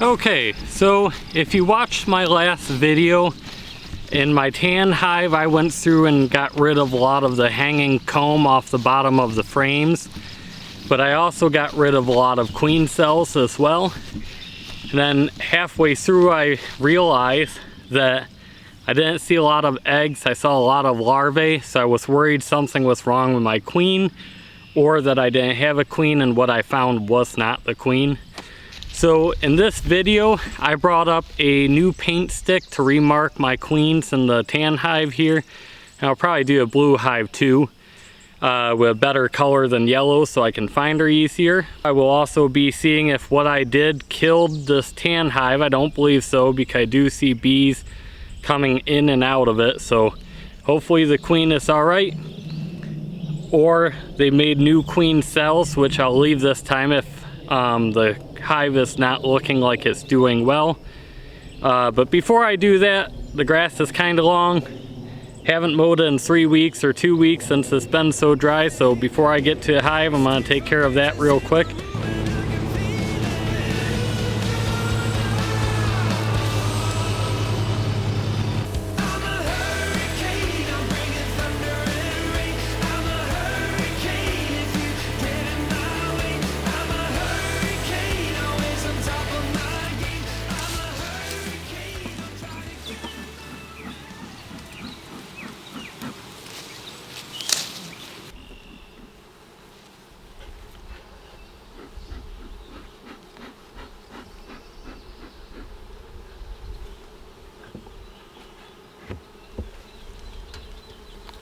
Okay, so if you watched my last video, in my tan hive I went through and got rid of a lot of the hanging comb off the bottom of the frames, but I also got rid of a lot of queen cells as well. And then halfway through I realized that I didn't see a lot of eggs, I saw a lot of larvae, so I was worried something was wrong with my queen, or that I didn't have a queen and what I found was not the queen. So in this video, I brought up a new paint stick to remark my queens in the tan hive here. And I'll probably do a blue hive too, with a better color than yellow so I can find her easier. I will also be seeing if what I did killed this tan hive. I don't believe so because I do see bees coming in and out of it. So hopefully the queen is all right. Or they made new queen cells, which I'll leave this time if the hive is not looking like it's doing well. But before I do that, the grass is kind of long. Haven't mowed it in 3 weeks or 2 weeks since it's been so dry. So before I get to the hive, I'm going to take care of that real quick.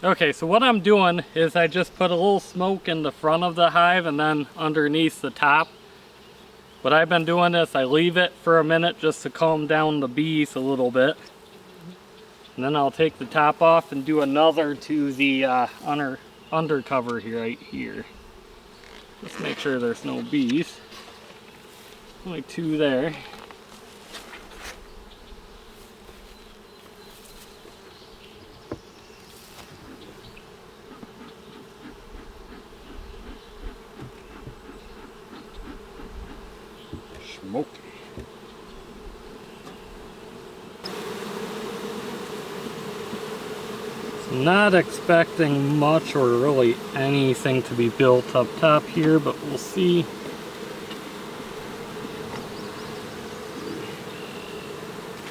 Okay, so what I'm doing is I just put a little smoke in the front of the hive and then underneath the top. What I've been doing is I leave it for a minute just to calm down the bees a little bit. And then I'll take the top off and do another to the undercover here, right here. Just make sure there's no bees. Only 2 there. Smoky. So not expecting much or really anything to be built up top here, but we'll see.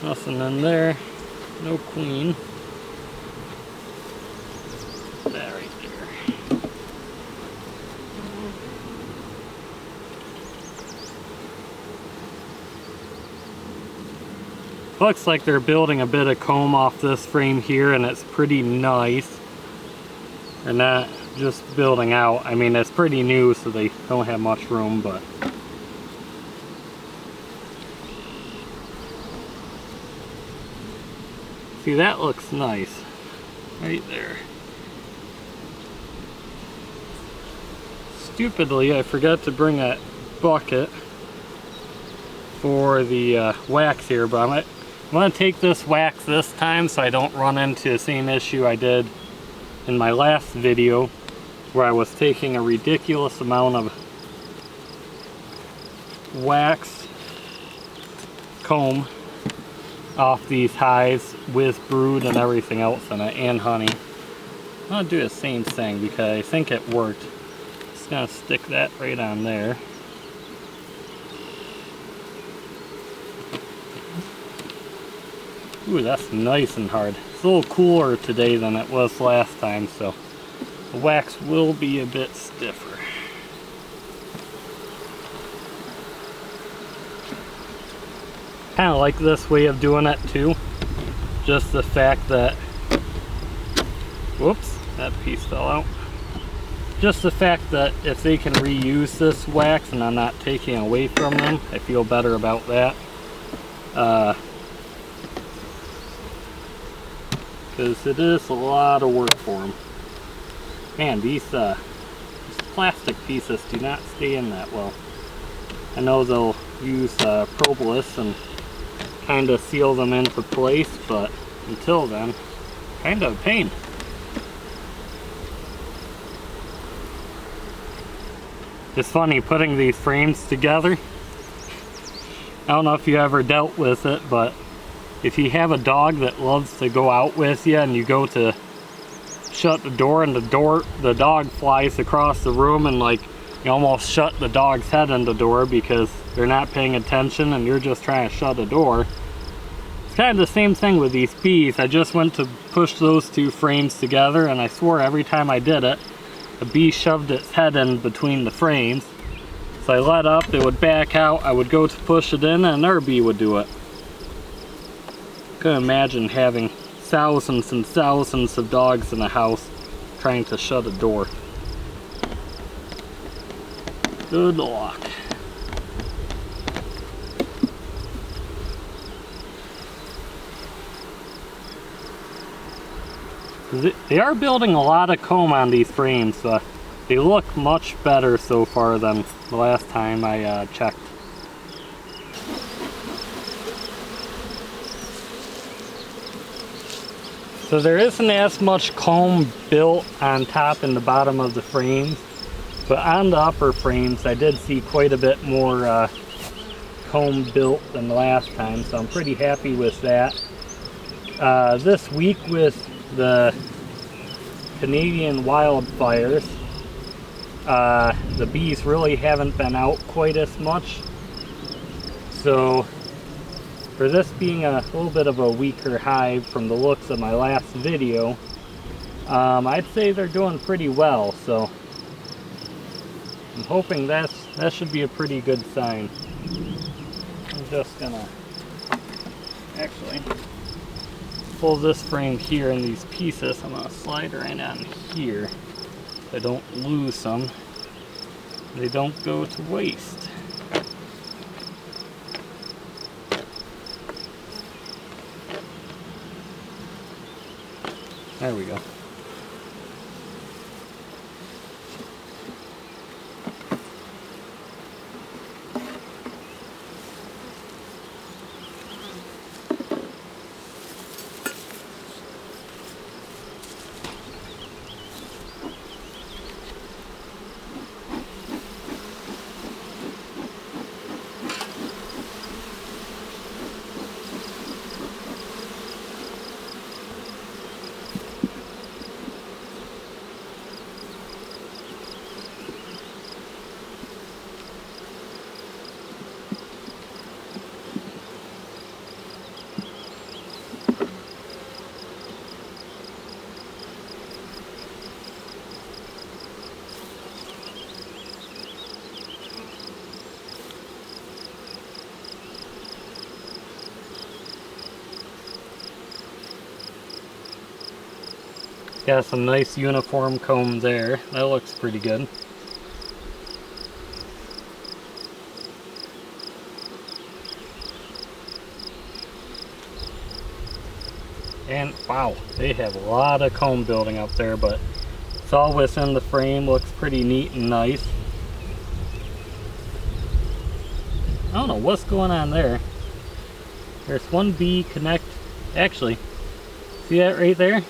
Nothing in there. No queen. That right there. Looks like they're building a bit of comb off this frame here, and it's pretty nice. They're not just building out. I mean, it's pretty new, so they don't have much room, but see, that looks nice right there. Stupidly, I forgot to bring a bucket for the wax here, but I'm going to take this wax this time so I don't run into the same issue I did in my last video where I was taking a ridiculous amount of wax comb off these hives with brood and everything else in it, and honey. I'm going to do the same thing because I think it worked. Just going to stick that right on there. Ooh, that's nice and hard. It's a little cooler today than it was last time, so the wax will be a bit stiffer. Kind of like this way of doing it too. Just the fact that, whoops, that piece fell out. Just the fact that if they can reuse this wax and I'm not taking away from them, I feel better about that. Because it is a lot of work for them. Man, these plastic pieces do not stay in that well. I know they'll use propolis and kind of seal them into place, but until then, kind of a pain. It's funny putting these frames together. I don't know if you ever dealt with it, but if you have a dog that loves to go out with you and you go to shut the door and the dog flies across the room and like you almost shut the dog's head in the door because they're not paying attention and you're just trying to shut the door. It's kind of the same thing with these bees. I just went to push those two frames together and I swore every time I did it, a bee shoved its head in between the frames. So I let up, it would back out, I would go to push it in and another bee would do it. Couldn't imagine having thousands and thousands of dogs in a house trying to shut a door. Good luck. They are building a lot of comb on these frames. They look much better so far than the last time I checked. So there isn't as much comb built on top and the bottom of the frames, but on the upper frames I did see quite a bit more comb built than the last time, so I'm pretty happy with that. This week with the Canadian wildfires, the bees really haven't been out quite as much, so for this being a little bit of a weaker hive from the looks of my last video, I'd say they're doing pretty well, so I'm hoping that should be a pretty good sign. I'm just gonna actually pull this frame here in these pieces. I'm gonna slide right on here so I don't lose them. They don't go to waste. There we go. Got some nice uniform comb there. That looks pretty good. And wow, they have a lot of comb building up there, but it's all within the frame. Looks pretty neat and nice. I don't know what's going on there. There's one bee actually, see that right there?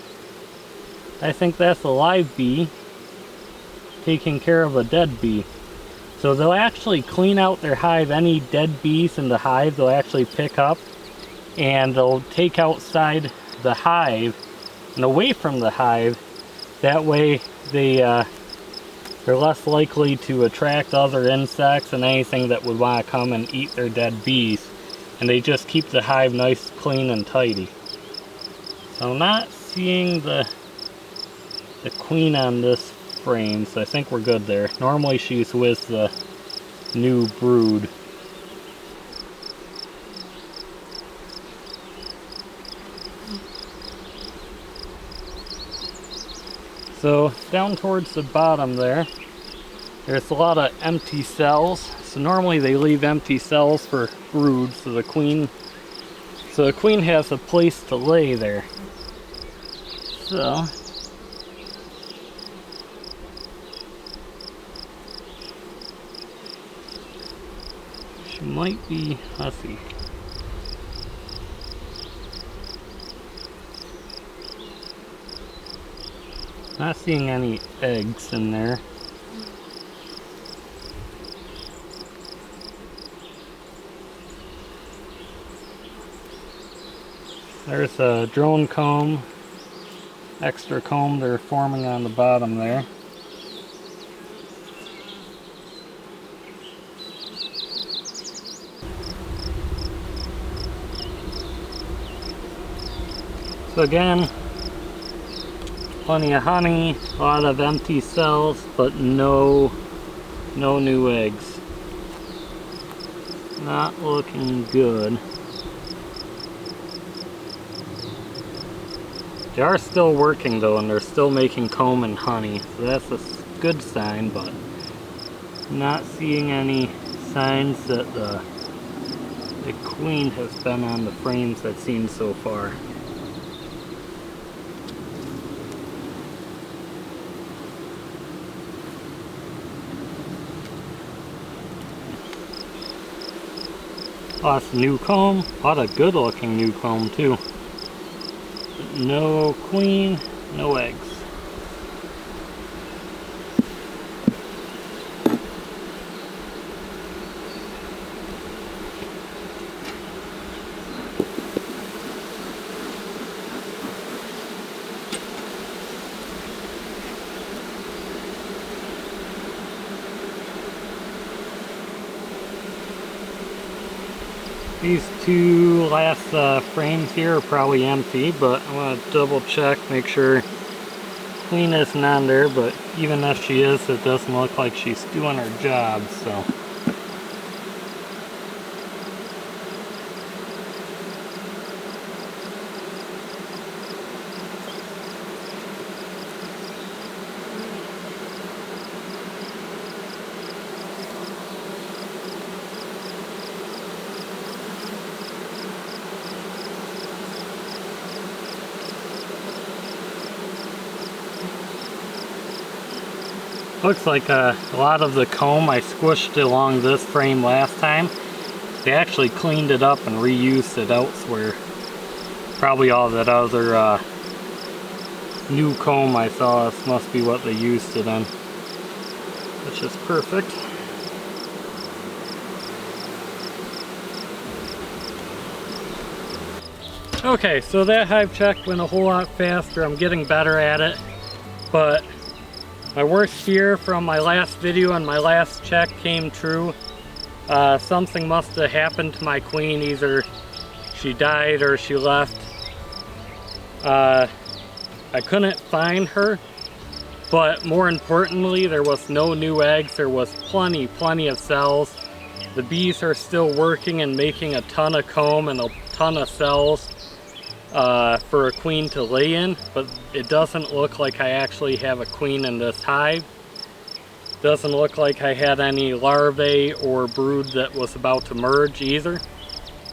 I think that's a live bee taking care of a dead bee. So they'll actually clean out their hive. Any dead bees in the hive they'll actually pick up and they'll take outside the hive and away from the hive. That way they're less likely to attract other insects and anything that would want to come and eat their dead bees. And they just keep the hive nice, clean, and tidy. So I'm not seeing the queen on this frame, so I think we're good there. Normally she's with the new brood. So down towards the bottom there's a lot of empty cells. So normally they leave empty cells for brood, so the queen has a place to lay there. So she might be, let's see. Not seeing any eggs in there. There's a drone comb, extra comb they're forming on the bottom there. So again, plenty of honey, a lot of empty cells, but no new eggs. Not looking good. They are still working though, and they're still making comb and honey, so that's a good sign, but not seeing any signs that the queen has been on the frames I've seen so far. Lots of new comb, a lot of good looking new comb too. No queen, no eggs. These two last frames here are probably empty, but I want to double check, make sure queen isn't on there, but even if she is, it doesn't look like she's doing her job, so. Looks like a lot of the comb I squished along this frame last time, they actually cleaned it up and reused it elsewhere. Probably all that other new comb I saw, this must be what they used it in, which is perfect. Okay, so that hive check went a whole lot faster. I'm getting better at it, but my worst fear from my last video and my last check came true. Something must have happened to my queen. Either she died or she left. I couldn't find her, but more importantly, there was no new eggs. There was plenty of cells. The bees are still working and making a ton of comb and a ton of cells for a queen to lay in, but it doesn't look like I actually have a queen in this hive. Doesn't look like I had any larvae or brood that was about to merge either.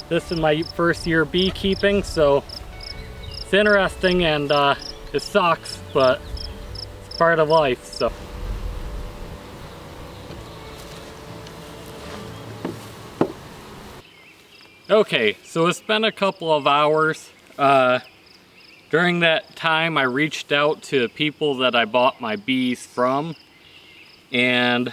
This is my first year beekeeping, so it's interesting, and it sucks, but it's part of life, so. Okay, so it's been a couple of hours. During that time, I reached out to people that I bought my bees from and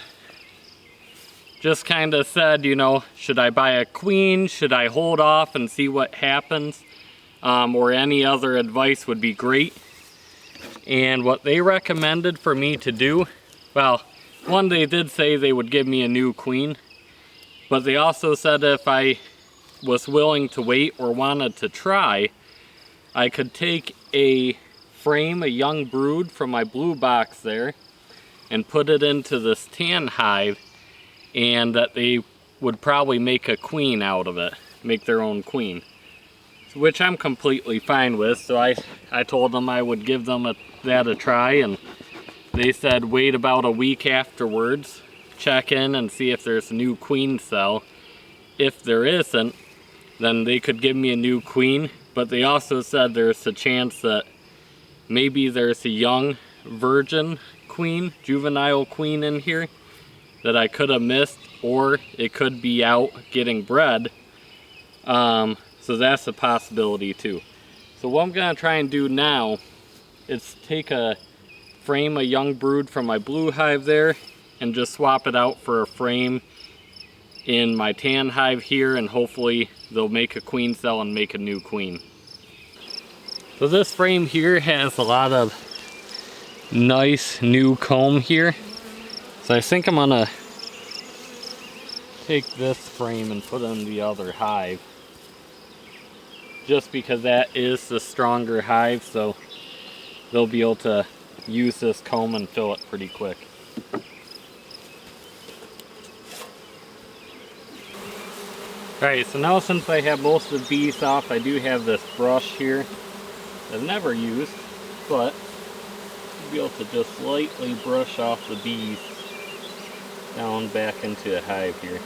just kind of said, you know, should I buy a queen? Should I hold off and see what happens? Or any other advice would be great. And what they recommended for me to do, well, one, they did say they would give me a new queen, but they also said if I was willing to wait or wanted to try, I could take a frame, a young brood from my blue box there, and put it into this tan hive, and that they would probably make a queen out of it, make their own queen. Which I'm completely fine with, so I told them I would give them that a try, and they said wait about a week afterwards, check in and see if there's a new queen cell. If there isn't, then they could give me a new queen. But they also said there's a chance that maybe there's a young virgin queen, juvenile queen in here that I could have missed, or it could be out getting bred. So that's a possibility too. So what I'm gonna try and do now is take a frame, a young brood from my blue hive there, and just swap it out for a frame in my tan hive here, and hopefully they'll make a queen cell and make a new queen. So this frame here has a lot of nice new comb here. So I think I'm gonna take this frame and put in the other hive. Just because that is the stronger hive, so they'll be able to use this comb and fill it pretty quick. Alright, so now since I have most of the bees off, I do have this brush here that I've never used, but I'll be able to just lightly brush off the bees down back into the hive here.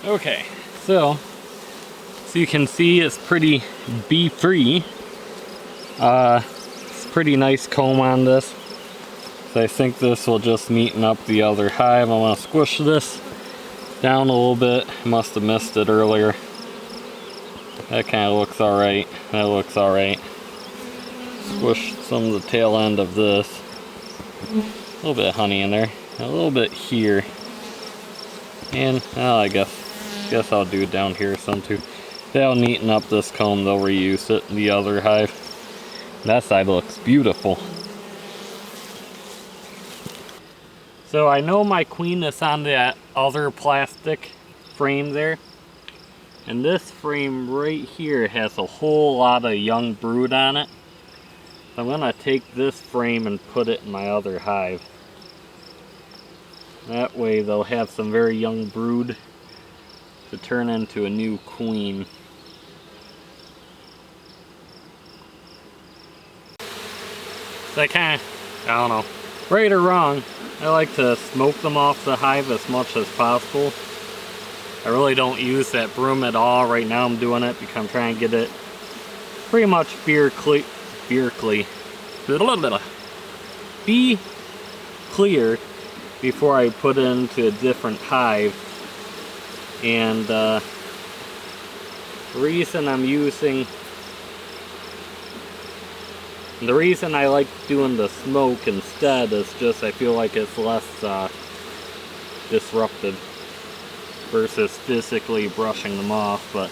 Okay, so you can see it's pretty bee free. It's a pretty nice comb on this. So I think this will just neaten up the other hive. I want to squish this down a little bit. Must have missed it earlier. That kind of looks alright. That looks alright. Squish some of the tail end of this. A little bit of honey in there. A little bit here. And, well, I guess I'll do it down here some too. That'll neaten up this comb. They'll reuse it in the other hive. That side looks beautiful. So I know my queen is on that other plastic frame there. And this frame right here has a whole lot of young brood on it. So I'm going to take this frame and put it in my other hive. That way they'll have some very young brood to turn into a new queen. So I don't know, right or wrong, I like to smoke them off the hive as much as possible. I really don't use that broom at all. Right now I'm doing it because I'm trying to get it pretty much bee clear before I put it into a different hive. And the reason I like doing the smoke instead is just I feel like it's less disruptive versus physically brushing them off. But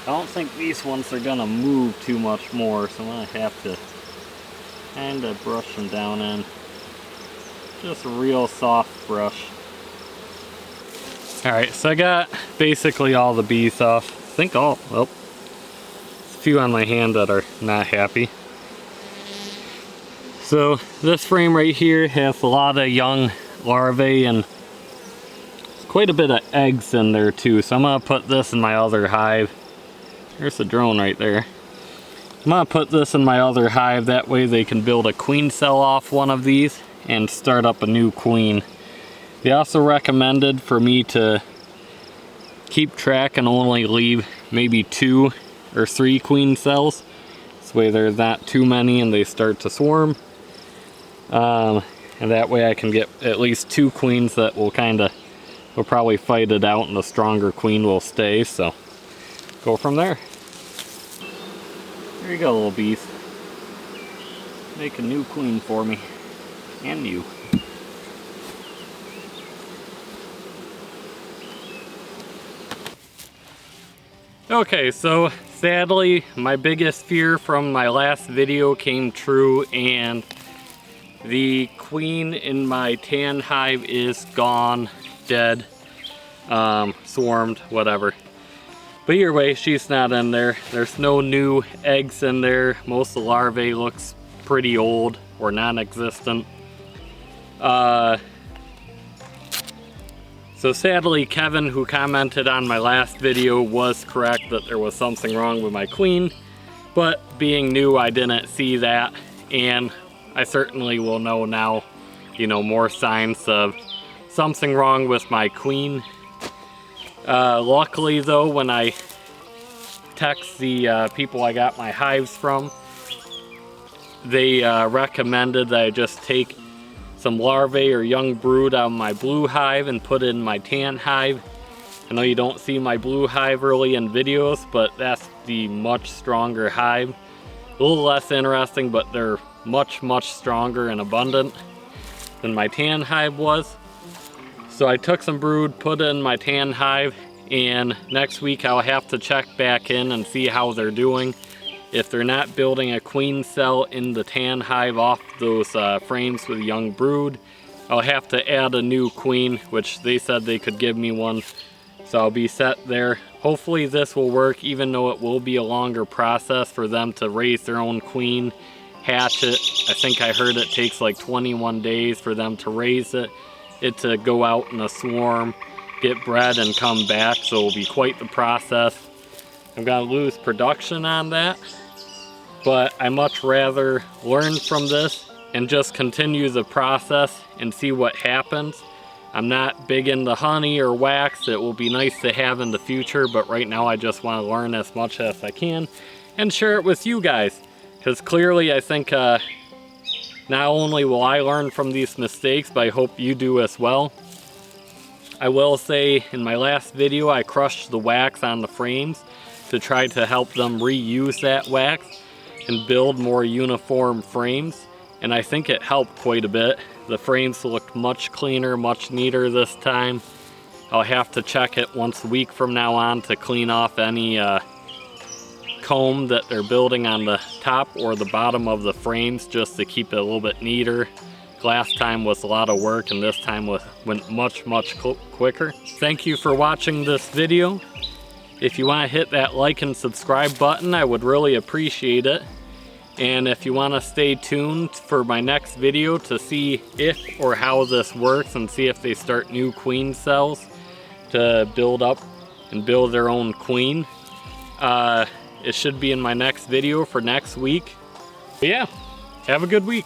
I don't think these ones are gonna move too much more, so I'm gonna have to kind of brush them down in just a real soft brush. Alright, so I got basically all the bees off. I think all, well, there's a few on my hand that are not happy. So this frame right here has a lot of young larvae and quite a bit of eggs in there too. So I'm going to put this in my other hive. There's a drone right there. I'm going to put this in my other hive. That way they can build a queen cell off one of these and start up a new queen. They also recommended for me to keep track and only leave maybe 2 or 3 queen cells. This way there's not too many and they start to swarm. And that way I can get at least 2 queens that will probably fight it out and the stronger queen will stay. So go from there. There you go, little bees. Make a new queen for me. And you. Okay, so sadly my biggest fear from my last video came true and the queen in my tan hive is gone, dead, swarmed, whatever. But either way, she's not in there. There's no new eggs in there. Most of the larvae looks pretty old or non-existent. So sadly, Kevin, who commented on my last video, was correct that there was something wrong with my queen. But being new, I didn't see that. And I certainly will know now, more signs of something wrong with my queen. Luckily though, when I text the people I got my hives from, they recommended that I just take some larvae or young brood out of my blue hive and put it in my tan hive. I know you don't see my blue hive really in videos, but that's the much stronger hive. A little less interesting, but they're much stronger and abundant than my tan hive was. So I took some brood, put it in my tan hive, and next week I'll have to check back in and see how they're doing. If they're not building a queen cell in the tan hive off those frames with young brood, I'll have to add a new queen, which they said they could give me one. So I'll be set there. Hopefully this will work, even though it will be a longer process for them to raise their own queen, hatch it. I think I heard it takes like 21 days for them to raise it to go out in a swarm, get bred and come back. So it will be quite the process. I'm gonna lose production on that, but I much rather learn from this and just continue the process and see what happens. I'm not big into honey or wax. It will be nice to have in the future, but right now I just want to learn as much as I can and share it with you guys. Because clearly I think not only will I learn from these mistakes, but I hope you do as well. I will say in my last video I crushed the wax on the frames to try to help them reuse that wax and build more uniform frames. And I think it helped quite a bit. The frames looked much cleaner, much neater this time. I'll have to check it once a week from now on to clean off any comb that they're building on the top or the bottom of the frames, just to keep it a little bit neater. Last time was a lot of work, and this time went much quicker. Thank you for watching this video. If you want to hit that like and subscribe button, I would really appreciate it. And if you want to stay tuned for my next video to see if or how this works and see if they start new queen cells to build up and build their own queen, it should be in my next video for next week. But yeah, have a good week.